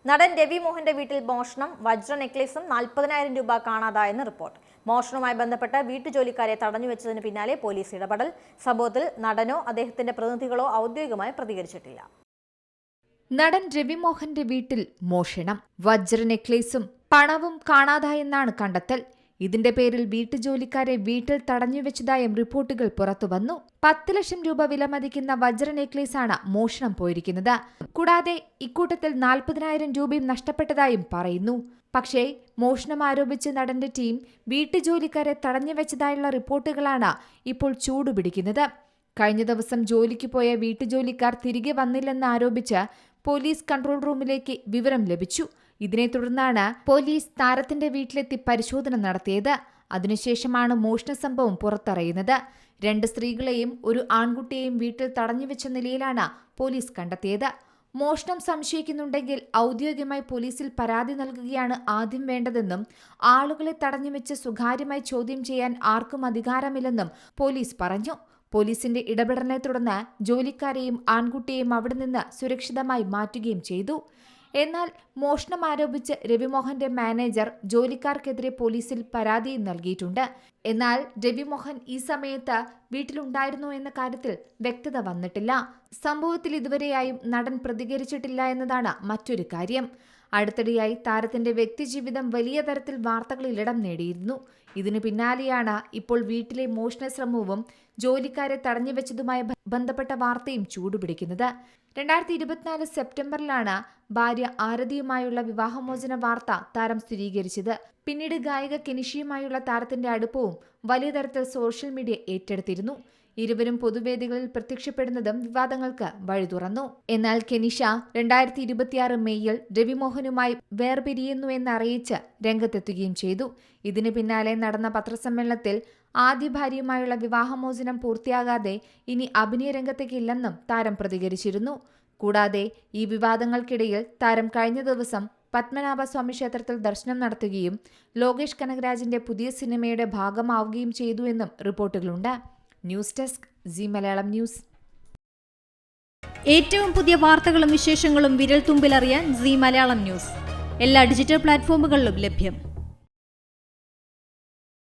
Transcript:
നടൻ രവി മോഹന്റെ വീട്ടിൽ മോഷണം, വജ്ര നെക്ലേസും 40,000 രൂപ കാണാതായെന്ന് റിപ്പോർട്ട്. മോഷണവുമായി ബന്ധപ്പെട്ട് വീട്ടുജോലിക്കാരെ തടഞ്ഞുവെച്ചതിന് പിന്നാലെ പോലീസ് ഇടപെടൽ. സംഭവത്തിൽ നടനോ അദ്ദേഹത്തിന്റെ പ്രതിനിധികളോ ഔദ്യോഗികമായി പ്രതികരിച്ചിട്ടില്ല. നടൻ രവി മോഹന്റെ വീട്ടിൽ മോഷണം, വജ്ര നെക്ലേസും പണവും കാണാതായെന്നാണ് കണ്ടെത്തൽ. ഇതിന്റെ പേരിൽ വീട്ടുജോലിക്കാരെ വീട്ടിൽ തടഞ്ഞുവെച്ചതായും റിപ്പോർട്ടുകൾ പുറത്തുവന്നു. 10 ലക്ഷം രൂപ വിലമതിക്കുന്ന വജ്ര നെക്ലേസാണ് മോഷണം പോയിരിക്കുന്നത്. കൂടാതെ ഇക്കൂട്ടത്തിൽ 40,000 രൂപയും നഷ്ടപ്പെട്ടതായും പറയുന്നു. പക്ഷേ മോഷണം ആരോപിച്ച് നടന്റെ ടീം വീട്ടുജോലിക്കാരെ തടഞ്ഞുവെച്ചതായുള്ള റിപ്പോർട്ടുകളാണ് ഇപ്പോൾ ചൂടുപിടിക്കുന്നത്. കഴിഞ്ഞ ദിവസം ജോലിക്ക് പോയ വീട്ടുജോലിക്കാർ തിരികെ വന്നില്ലെന്ന് ആരോപിച്ച് പോലീസ് കൺട്രോൾ റൂമിലേക്ക് വിവരം ലഭിച്ചു. ഇതിനെ തുടർന്നാണ് പോലീസ് താരത്തിന്റെ വീട്ടിലെത്തി പരിശോധന നടത്തിയത്. അതിനുശേഷമാണ് മോഷണ സംഭവം പുറത്തറിയുന്നത്. 2 സ്ത്രീകളെയും ഒരു ആൺകുട്ടിയെയും വീട്ടിൽ തടഞ്ഞുവെച്ച നിലയിലാണ് പോലീസ് കണ്ടെത്തിയത്. മോഷണം സംശയിക്കുന്നുണ്ടെങ്കിൽ ഔദ്യോഗികമായി പോലീസിൽ പരാതി നൽകുകയാണ് ആദ്യം വേണ്ടതെന്നും ആളുകളെ തടഞ്ഞുവെച്ച് സ്വകാര്യമായി ചോദ്യം ചെയ്യാൻ ആർക്കും അധികാരമില്ലെന്നും പോലീസ് പറഞ്ഞു. പോലീസിന്റെ ഇടപെടലിനെ തുടർന്ന് ജോലിക്കാരെയും ആൺകുട്ടിയെയും അവിടെ നിന്ന് സുരക്ഷിതമായി മാറ്റുകയും ചെയ്തു. എന്നാൽ മോഷണം ആരോപിച്ച് രവിമോഹന്റെ മാനേജർ ജോലിക്കാർക്കെതിരെ പോലീസിൽ പരാതിയും നൽകിയിട്ടുണ്ട്. എന്നാൽ രവിമോഹൻ ഈ സമയത്ത് വീട്ടിലുണ്ടായിരുന്നോ എന്ന കാര്യത്തിൽ വ്യക്തത വന്നിട്ടില്ല. സംഭവത്തിൽ ഇതുവരെയായും നടൻ പ്രതികരിച്ചിട്ടില്ല എന്നതാണ് മറ്റൊരു കാര്യം. അടുത്തിടെയായി താരത്തിന്റെ വ്യക്തിജീവിതം വലിയ തരത്തിൽ വാർത്തകളിൽ ഇടം നേടിയിരുന്നു. ഇതിനു പിന്നാലെയാണ് ഇപ്പോൾ വീട്ടിലെ മോഷണ ശ്രമവും ജോലിക്കാരെ തടഞ്ഞുവെച്ചതുമായി ബന്ധപ്പെട്ട വാർത്തയും ചൂടുപിടിക്കുന്നത്. 2024 സെപ്റ്റംബറിലാണ് ഭാര്യ ആരതിയുമായുള്ള വിവാഹമോചന വാർത്ത താരം സ്ഥിരീകരിച്ചത്. പിന്നീട് ഗായിക കെനിഷയുമായുള്ള താരത്തിന്റെ അടുപ്പവും വലിയ തരത്തിൽ സോഷ്യൽ മീഡിയ ഏറ്റെടുത്തിരുന്നു. ഇരുവരും പൊതുവേദികളിൽ പ്രത്യക്ഷപ്പെടുന്നതും വിവാദങ്ങൾക്ക് വഴി തുറന്നു. എന്നാൽ കെനിഷ 2026 മെയ്യിൽ രവിമോഹനുമായി വേർപിരിയുന്നുവെന്നറിയിച്ച് രംഗത്തെത്തുകയും ചെയ്തു. ഇതിന് പിന്നാലെ നടന്ന പത്രസമ്മേളനത്തിൽ ആദ്യ ഭാര്യയുമായുള്ള വിവാഹമോചനം പൂർത്തിയാകാതെ ഇനി അഭിനയ രംഗത്തേക്കില്ലെന്നും താരം പ്രതികരിച്ചിരുന്നു. കൂടാതെ ഈ വിവാദങ്ങൾക്കിടയിൽ താരം കഴിഞ്ഞ ദിവസം പത്മനാഭസ്വാമി ക്ഷേത്രത്തിൽ ദർശനം നടത്തുകയും ലോകേഷ് കനകരാജിന്റെ പുതിയ സിനിമയുടെ ഭാഗമാവുകയും ചെയ്തു എന്നും റിപ്പോർട്ടുകളുണ്ട്. News desk Zee Malayalam news. ഏറ്റവും പുതിയ വാർത്തകളും വിശേഷങ്ങളും വിരൽ തുമ്പിലറിയാൻ സീ മലയാളം ന്യൂസ് എല്ലാ ഡിജിറ്റൽ പ്ലാറ്റ്ഫോമുകളിലും ലഭ്യം.